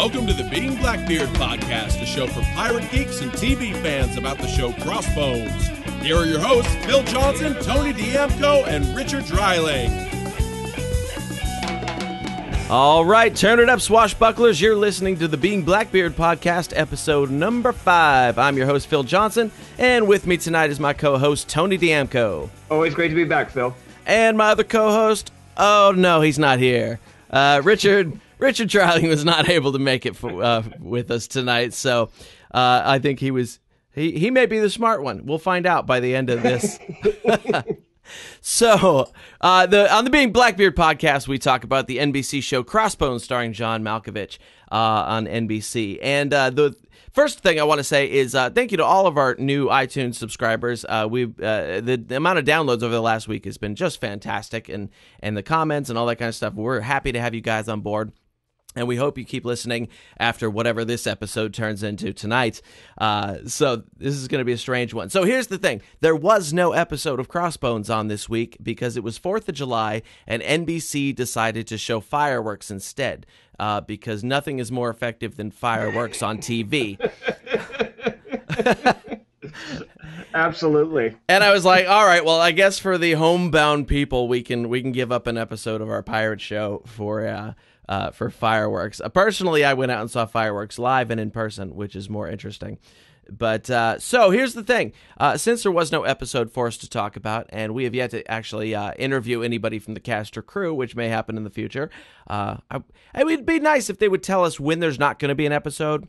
Welcome to the Being Blackbeard podcast, a show for pirate geeks and TV fans about the show Crossbones. Here are your hosts, Phil Johnson, Tony D'Amco, and Richard Dreiling. All right, turn it up, swashbucklers. You're listening to the Being Blackbeard podcast, episode number 5. I'm your host, Phil Johnson, and with me tonight is my co-host, Tony D'Amco. Always great to be back, Phil. And my other co-host, oh no, he's not here. Richard Dreiling was not able to make it with us tonight, so I think he may be the smart one. We'll find out by the end of this. So, on the Being Blackbeard podcast, we talk about the NBC show Crossbones starring John Malkovich on NBC. And the first thing I want to say is thank you to all of our new iTunes subscribers. The amount of downloads over the last week has been just fantastic, and the comments and all that kind of stuff. We're happy to have you guys on board. And we hope you keep listening after whatever this episode turns into tonight. So this is going to be a strange one. So here's the thing. There was no episode of Crossbones on this week because it was 4th of July and NBC decided to show fireworks instead because nothing is more effective than fireworks on TV. Absolutely. And I was like, all right, well, I guess for the homebound people, we can give up an episode of our pirate show for fireworks. Personally, I went out and saw fireworks live and in person, which is more interesting. But so here's the thing. Since there was no episode for us to talk about, and we have yet to actually interview anybody from the cast or crew, which may happen in the future, it would be nice if they would tell us when there's not going to be an episode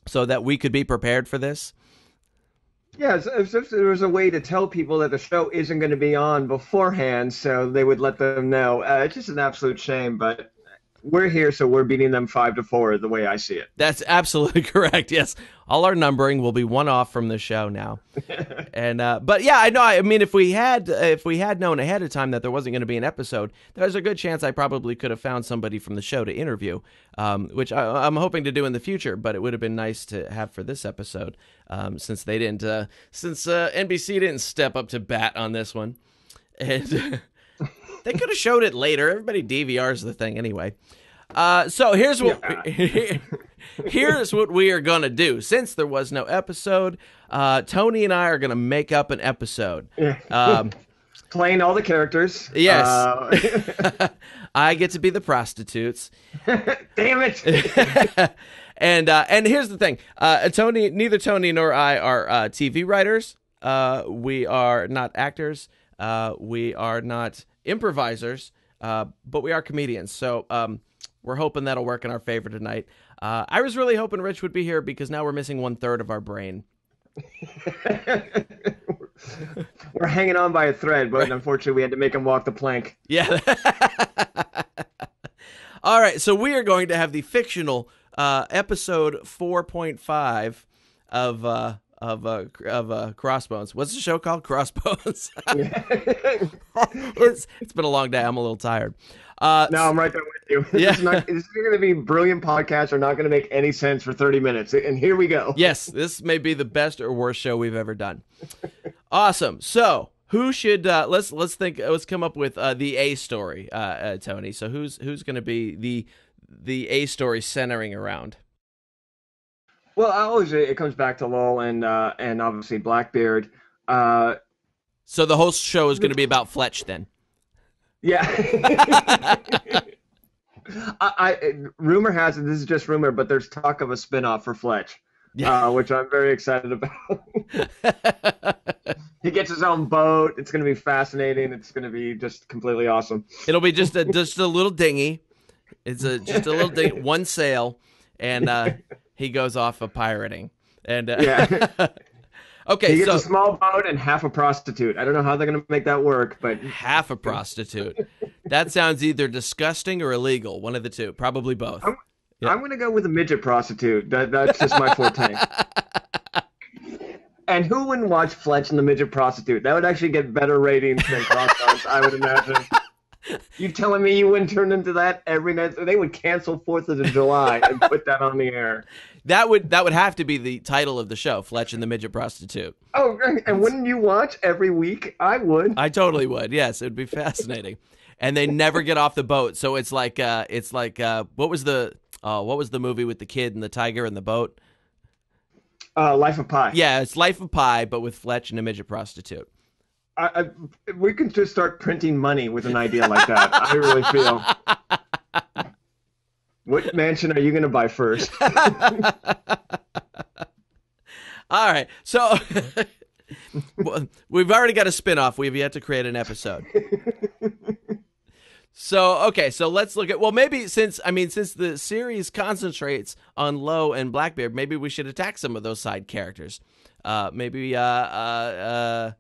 so that we could be prepared for this. Yeah, if there was a way to tell people that the show isn't going to be on beforehand so they would let them know. It's just an absolute shame, but we're here, so we're beating them 5-4 the way I see it. That's absolutely correct. Yes, all our numbering will be one off from the show now. And but yeah, I know. I mean, if we had known ahead of time that there wasn't going to be an episode, there's a good chance I probably could have found somebody from the show to interview, which I'm hoping to do in the future. But it would have been nice to have for this episode, since they didn't, since NBC didn't step up to bat on this one, and. They could have showed it later. Everybody DVRs the thing anyway. So here's what here's what we are gonna do. Since there was no episode, Tony and I are gonna make up an episode. Playing all the characters. Yes. I get to be the prostitutes. Damn it. And here's the thing. Neither Tony nor I are TV writers. We are not actors. We are not improvisers, but we are comedians, so we're hoping that'll work in our favor tonight. I was really hoping Rich would be here because now we're missing 1/3 of our brain. We're hanging on by a thread, but unfortunately we had to make him walk the plank. Yeah. All right, so we are going to have the fictional episode 4.5 of Crossbones. What's the show called? Crossbones. It's been a long day. I'm a little tired. No, I'm right there with you. Yeah. This is going to be brilliant podcasts are not going to make any sense for 30 minutes. And here we go. Yes, this may be the best or worst show we've ever done. Awesome. So who should let's come up with the A story, Tony. So who's going to be the A story centering around? Well, it comes back to Lowell and obviously Blackbeard. So the whole show is going to be about Fletch then. Yeah. Rumor has it, this is just rumor, but there's talk of a spinoff for Fletch, which I'm very excited about. He gets his own boat. It's going to be fascinating. It's going to be just completely awesome. It'll be just a little dinghy. It's just a little dinghy, one sail, and he goes off of pirating. And okay, he gets a small boat and half a prostitute. I don't know how they're going to make that work, but half a prostitute. That sounds either disgusting or illegal. One of the two. Probably both. I'm going to go with a midget prostitute. That's just my forte. And who wouldn't watch Fletch and the midget prostitute? That would actually get better ratings than Crossbones, I would imagine. You telling me you wouldn't turn into that every night? They would cancel 4th of July and put that on the air. That would have to be the title of the show, Fletch and the Midget Prostitute. Oh, and wouldn't you watch every week? I would. I totally would. Yes, it would be fascinating. And they never get off the boat, so it's like what was the movie with the kid and the tiger and the boat? Life of Pi. Yeah, it's Life of Pi, but with Fletch and a midget prostitute. We can just start printing money with an idea like that. I really feel. What mansion are you going to buy first? All right, so we've already got a spinoff. We've yet to create an episode. So, okay, so let's look at, well, maybe since the series concentrates on Lowe and Blackbeard, maybe we should attack some of those side characters. Maybe, an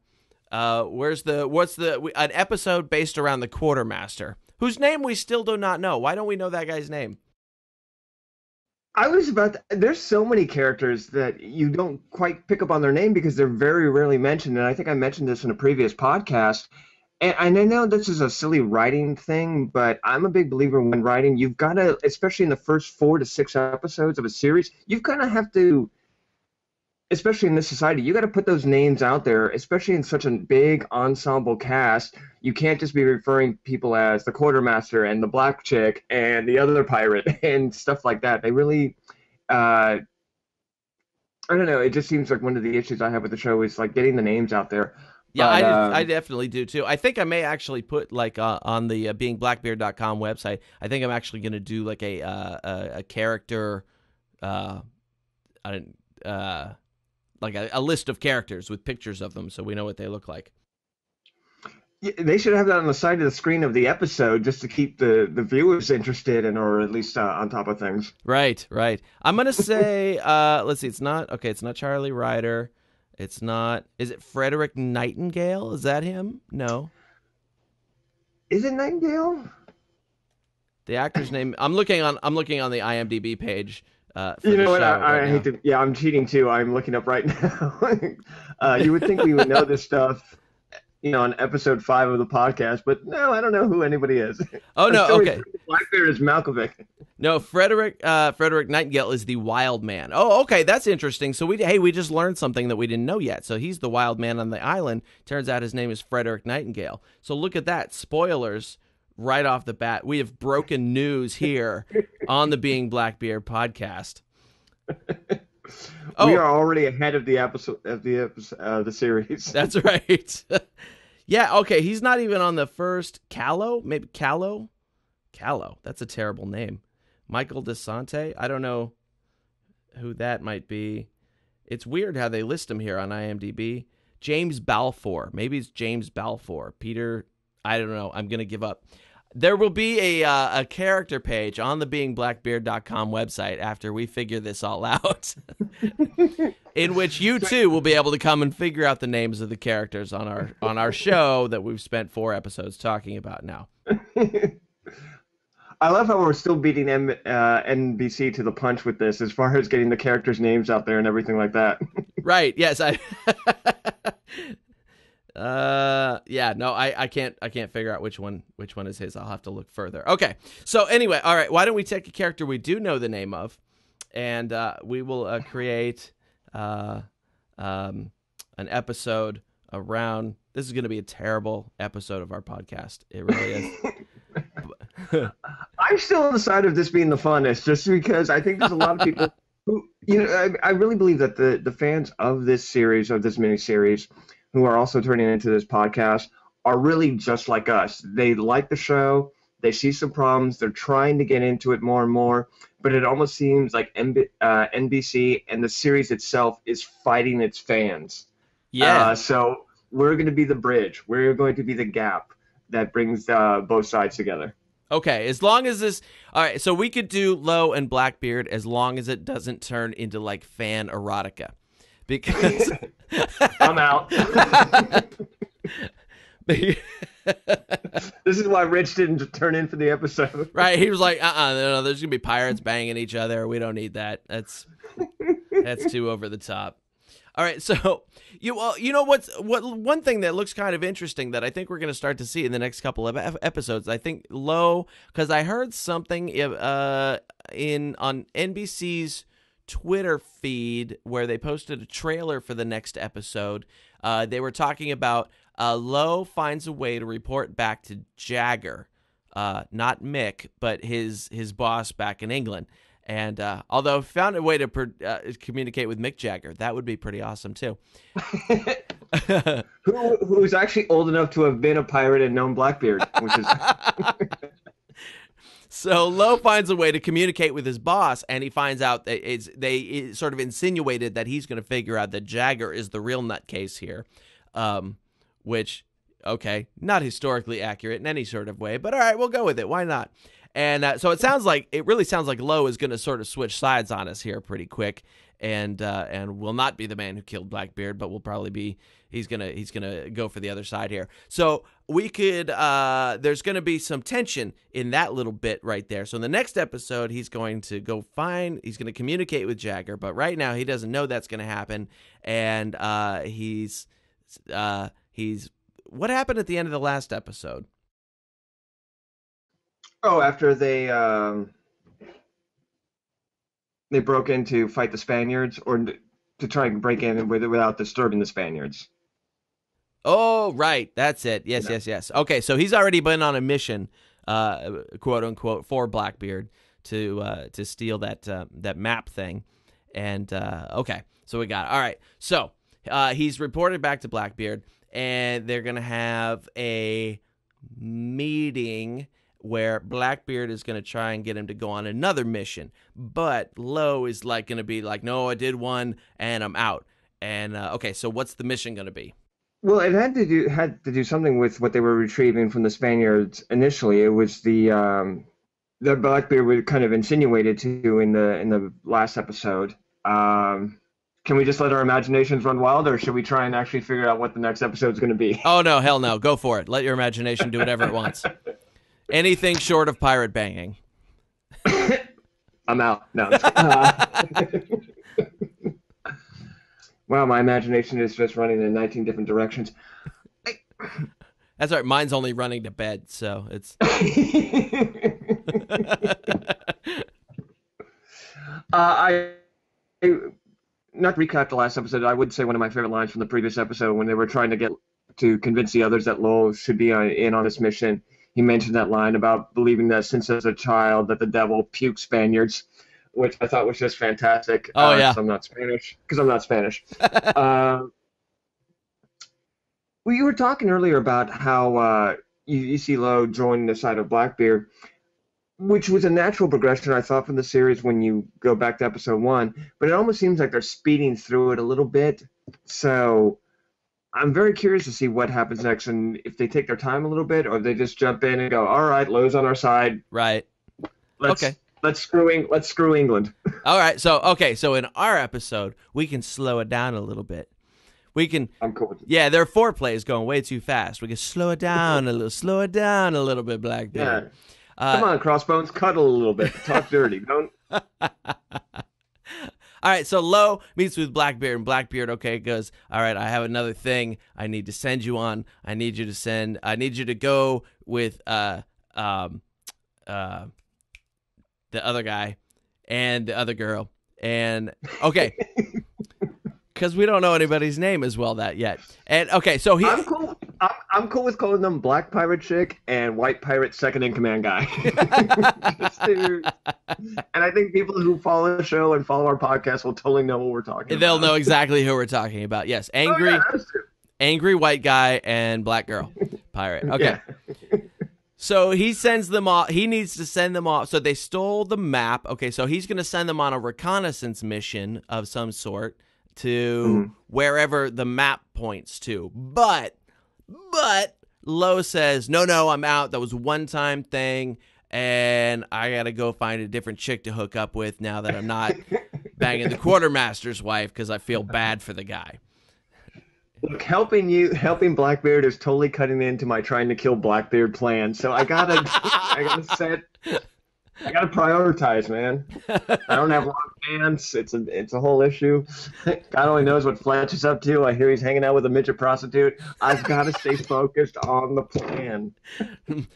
episode based around the Quartermaster, whose name we still do not know. Why don't we know that guy's name? There's so many characters that you don't quite pick up on their name because they're very rarely mentioned, and I think I mentioned this in a previous podcast. And I know this is a silly writing thing, but I'm a big believer when writing, you've got to, especially in the first 4 to 6 episodes of a series, you've kind of have to, especially in this society, you got to put those names out there, especially in such a big ensemble cast. You can't just be referring people as the Quartermaster and the Black Chick and the other pirate and stuff like that. They really, I don't know, it just seems like one of the issues I have with the show is like getting the names out there. Yeah, I definitely do too. I think I may actually put like on the beingblackbeard.com website. I think I'm actually going to do like a character, like a list of characters with pictures of them, so we know what they look like. Yeah, they should have that on the side of the screen of the episode just to keep the viewers interested or at least on top of things. Right. I'm going to say, let's see, it's not Charlie Ryder. It's not. Is it Frederick Nightingale? Is that him? No. Is it Nightingale? The actor's name. I'm looking on the IMDb page. You know what? I hate to. Yeah, I'm cheating too. I'm looking up right now. You would think we would know this stuff, on episode 5 of the podcast, but no, I don't know who anybody is. Oh no. Okay. Blackbeard is Malkovich. No, Frederick Nightingale is the wild man. Oh, okay, that's interesting. So we just learned something that we didn't know yet. So he's the wild man on the island. Turns out his name is Frederick Nightingale. So look at that. Spoilers right off the bat. We have broken news here on the Being Blackbeard podcast. We are already ahead of the episode of the series. That's right. Yeah, okay, he's not even on the first. Callow? Maybe Callow? Callow. That's a terrible name. Michael DeSante? I don't know who that might be. It's weird how they list him here on IMDb. James Balfour. Maybe it's James Balfour. Peter, I don't know. I'm going to give up. There will be a character page on the beingblackbeard.com website after we figure this all out, in which you too will be able to come and figure out the names of the characters on our show that we've spent 4 episodes talking about now. I love how we're still beating NBC to the punch with this, as far as getting the characters' names out there and everything like that. Right? Yes. I can't figure out which one is his. I'll have to look further. Okay. So anyway, all right. Why don't we take a character we do know the name of, and we will create an episode around. This is going to be a terrible episode of our podcast. It really is. I'm still on the side of this being the funnest, just because I think there's a lot of people who, I really believe that the fans of this series, of this miniseries, who are also turning into this podcast, are really just like us. They like the show. They see some problems. They're trying to get into it more and more, but it almost seems like NBC and the series itself is fighting its fans. Yeah. So we're going to be the bridge. We're going to be the gap that brings both sides together. Okay, as long as this... All right, so we could do Lowe and Blackbeard as long as it doesn't turn into, like, fan erotica. Because... I'm out. This is why Rich didn't turn in for the episode. Right, he was like, no, there's going to be pirates banging each other. We don't need that. That's too over the top. All right, so one thing that looks kind of interesting that I think we're going to start to see in the next couple of episodes. I think Lowe, because I heard something on NBC's Twitter feed where they posted a trailer for the next episode. They were talking about Lowe finds a way to report back to Jagger, not Mick, but his boss back in England. And although found a way to communicate with Mick Jagger, that would be pretty awesome too. Who's actually old enough to have been a pirate and known Blackbeard, which is. So Lowe finds a way to communicate with his boss, and he finds out that it sort of insinuated that he's going to figure out that Jagger is the real nutcase here, which, okay, not historically accurate in any sort of way, but all right, we'll go with it. Why not? And so it really sounds like Lowe is going to sort of switch sides on us here pretty quick, and will not be the man who killed Blackbeard, but will probably be he's gonna go for the other side here. So we could there's going to be some tension in that little bit right there. So in the next episode, he's going to he's going to communicate with Jagger, but right now he doesn't know that's going to happen, and he's what happened at the end of the last episode? Oh, after they broke in to fight the Spaniards, or to try and break in without disturbing the Spaniards. Oh, right. That's it. Yes. Okay, so he's already been on a mission, quote unquote, for Blackbeard to steal that map thing. And okay, so we got it. All right. So he's reported back to Blackbeard, and they're gonna have a meeting where Blackbeard is going to try and get him to go on another mission. But Lowe is going to be like, no, I did one and I'm out. And okay, so what's the mission going to be? Well, it had to do something with what they were retrieving from the Spaniards initially. It was the Blackbeard was kind of insinuated to in the last episode. Can we just let our imaginations run wild, or should we try and actually figure out what the next episode is going to be? Oh, no, hell no. Go for it. Let your imagination do whatever it wants. Anything short of pirate banging. I'm out. No. Wow, my imagination is just running in 19 different directions. That's all right. Mine's only running to bed, so it's... Not to recap the last episode, I would say one of my favorite lines from the previous episode when they were trying to convince the others that Lowell should be in on this mission. He mentioned that line about believing that since as a child that the devil puked Spaniards, which I thought was just fantastic. Oh, yeah. Because I'm not Spanish. Well, you were talking earlier about how you see Lowe joining the side of Blackbeard, which was a natural progression, I thought, from the series when you go back to episode 1. But it almost seems like they're speeding through it a little bit. So I'm very curious to see what happens next, and if they take their time a little bit, or if they just jump in and go, all right, Lowe's on our side. Right. Let's screw England. All right. So in our episode, we can slow it down a little bit. I'm cool with it. Yeah, their foreplay is going way too fast. We can slow it down a little bit, Blackbeard. Yeah. Come on, Crossbones, cuddle a little bit. Talk dirty. Don't. All right, so Lowe meets with Blackbeard, and Blackbeard, goes, all right, I have another thing I need to send you on. I need you to go with the other guy and the other girl. And, okay, because we don't know anybody's name as well yet. And, okay, so I'm cool. I'm cool with calling them Black Pirate Chick and White Pirate Second in Command Guy. And I think people who follow the show and follow our podcast will totally know what we're talking about. They'll know exactly who we're talking about. Yes, angry white guy and black girl pirate. Okay. Yeah. So he sends them off. He needs to send them off. So they stole the map. Okay, so he's going to send them on a reconnaissance mission of some sort to wherever the map points to. But Lowe says, no, I'm out. That was a one-time thing, and I got to go find a different chick to hook up with now that I'm not banging the quartermaster's wife because I feel bad for the guy. Look, helping Blackbeard is totally cutting into my trying to kill Blackbeard plan. So I gotta prioritize, man. I don't have long pants. It's a whole issue. God only knows what Fletch is up to. I hear he's hanging out with a midget prostitute. I've got to stay focused on the plan.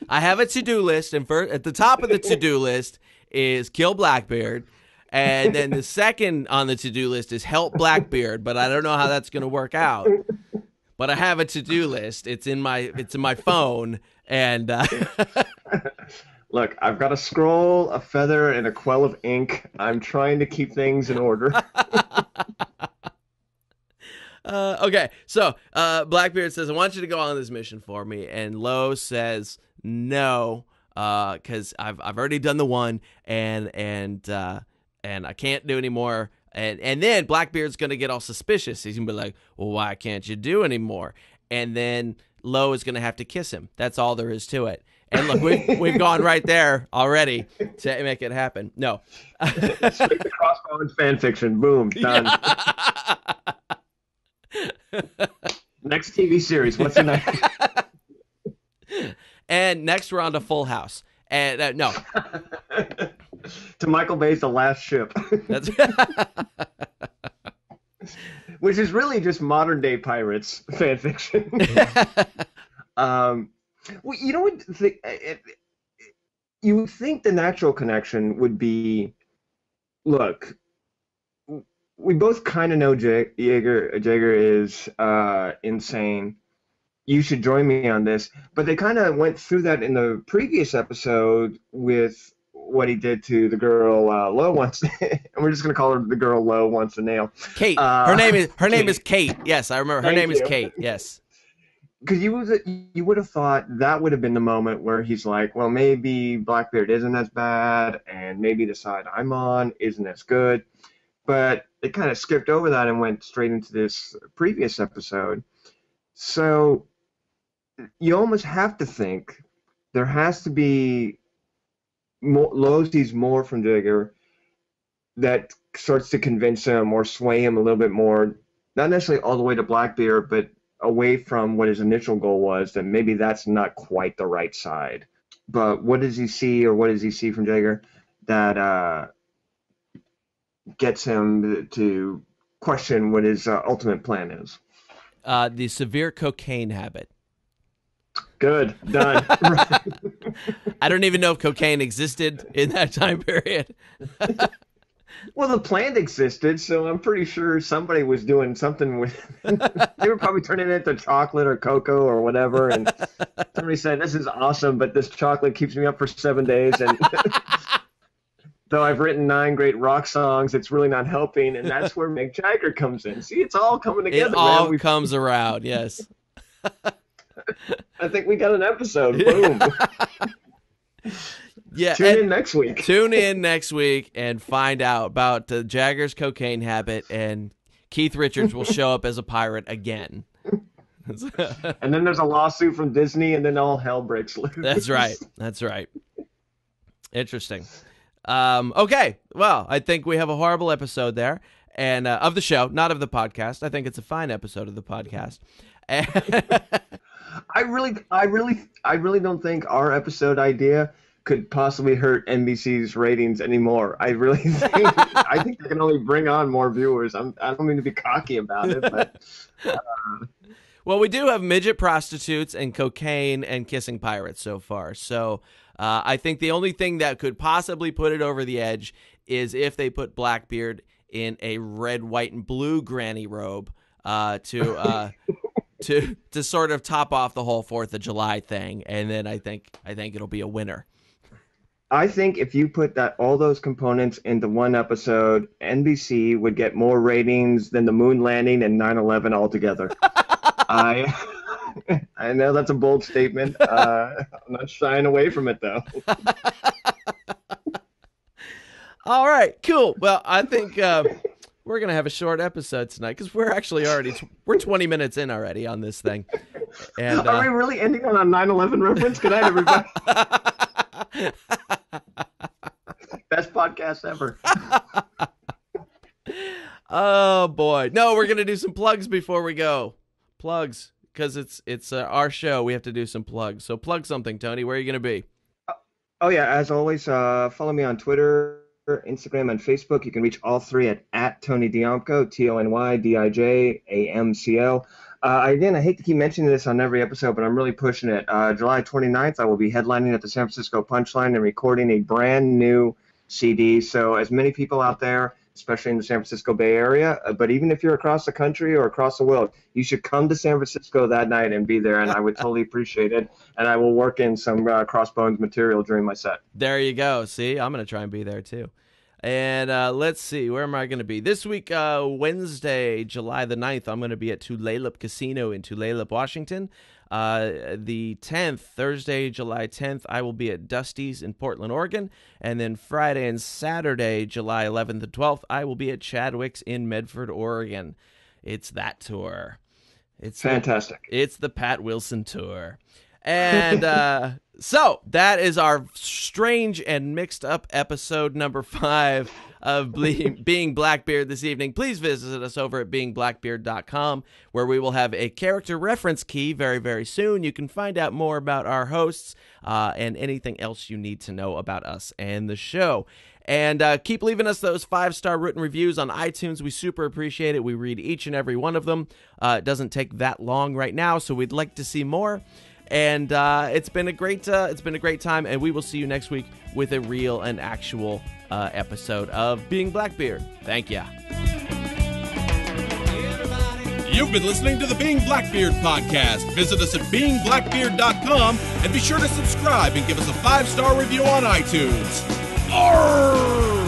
I have a to-do list, and at the top of the to-do list is kill Blackbeard, And then the second on the to-do list is help Blackbeard, but I don't know how that's going to work out. But I have a to-do list. It's in my phone, and Look, I've got a scroll, a feather, and a quell of ink. I'm trying to keep things in order. Okay, so Blackbeard says, I want you to go on this mission for me. And Lo says, no, because I've already done the one, and I can't do any more. And then Blackbeard's going to get all suspicious. He's going to be like, well, why can't you do any more? And then Lo is going to have to kiss him. That's all there is to it. And look, we've gone right there already to make it happen. No. Straight to Crossbones fan fiction. Boom. Done. Next TV series. What's the next? And next we're on to Full House. And no. To Michael Bay's The Last Ship. That's Which is really just modern day Pirates fan fiction. Well, you know what? You would think the natural connection would be, look, we both kind of know Jagger is insane. You should join me on this. But they kind of went through that in the previous episode with what he did to the girl Lo once. And we're just going to call her the girl Lo wants a nail. Kate. Her name is Kate. Yes, I remember. Her name is Kate. Yes. Because you would have thought that would have been the moment where he's like, well, maybe Blackbeard isn't as bad, and maybe the side I'm on isn't as good. But they kind of skipped over that and went straight into this previous episode. So you almost have to think there has to be more, Lo sees more from Jagger that starts to convince him or sway him a little bit more, not necessarily all the way to Blackbeard, but away from what his initial goal was, that maybe that's not quite the right side. But what does he see, or what does he see from Jagger that gets him to question what his ultimate plan is? The severe cocaine habit. Good. Done. I don't even know if cocaine existed in that time period. Well, the plant existed, so I'm pretty sure somebody was doing something with they were probably turning it into chocolate or cocoa or whatever, and somebody said, this is awesome, but this chocolate keeps me up for 7 days, and though I've written 9 great rock songs, it's really not helping, and that's where Mick Jagger comes in. See, it's all coming together. It all comes around, yes. I think we got an episode. Boom. Yeah, Tune in next week. Tune in next week and find out about Jagger's cocaine habit, and Keith Richards will show up as a pirate again. And then there's a lawsuit from Disney, and then all hell breaks loose. That's right. That's right. Interesting. Okay, well, I think we have a horrible episode there, and of the show, not of the podcast. I think it's a fine episode of the podcast. I really don't think our episode idea could possibly hurt NBC's ratings anymore. I think they can only bring on more viewers. I don't mean to be cocky about it, but well, we do have midget prostitutes and cocaine and kissing pirates so far. So I think the only thing that could possibly put it over the edge is if they put Blackbeard in a red, white, and blue granny robe to sort of top off the whole 4th of July thing, and then I think it'll be a winner. I think if you put all those components into one episode, NBC would get more ratings than the moon landing and 9/11 altogether. I know that's a bold statement. I'm not shying away from it, though. All right, cool. Well, I think we're gonna have a short episode tonight because we're actually we're 20 minutes in already on this thing. And are we really ending on a 9/11 reference? Good night, everybody. Best podcast ever. Oh boy, no, we're gonna do some plugs before we go. Plugs, because it's our show. We have to do some plugs. So plug something, Tony. Where are you gonna be? Oh yeah, as always, follow me on Twitter, Instagram, and Facebook. You can reach all three at Tony Diamco, TonyDiamco. Again, I hate to keep mentioning this on every episode, but I'm really pushing it. July 29th, I will be headlining at the San Francisco Punchline and recording a brand new CDs. So as many people out there, especially in the San Francisco Bay Area, but even if you're across the country or across the world, you should come to San Francisco that night and be there, and I would totally appreciate it. And I will work in some Crossbones material during my set. There you go. See, I'm going to try and be there too. And let's see, where am I going to be? This week, Wednesday, July the 9th, I'm going to be at Tulalip Casino in Tulalip, Washington. The 10th, Thursday, July 10th, I will be at Dusty's in Portland, Oregon. And then Friday and Saturday, July 11th and 12th, I will be at Chadwick's in Medford, Oregon. It's that tour. It's fantastic. It's the Pat Wilson tour. And so that is our strange and mixed up episode number 5 of Being Blackbeard this evening. Please visit us over at beingblackbeard.com, where we will have a character reference key very, very soon. You can find out more about our hosts and anything else you need to know about us and the show. And keep leaving us those 5-star written reviews on iTunes. We super appreciate it. We read each and every one of them. It doesn't take that long right now, so we'd like to see more. And it's been a great time, and we will see you next week with a real and actual episode of Being Blackbeard. Thank ya. You've been listening to the Being Blackbeard podcast. Visit us at beingblackbeard.com and be sure to subscribe and give us a 5-star review on iTunes. Arrgh!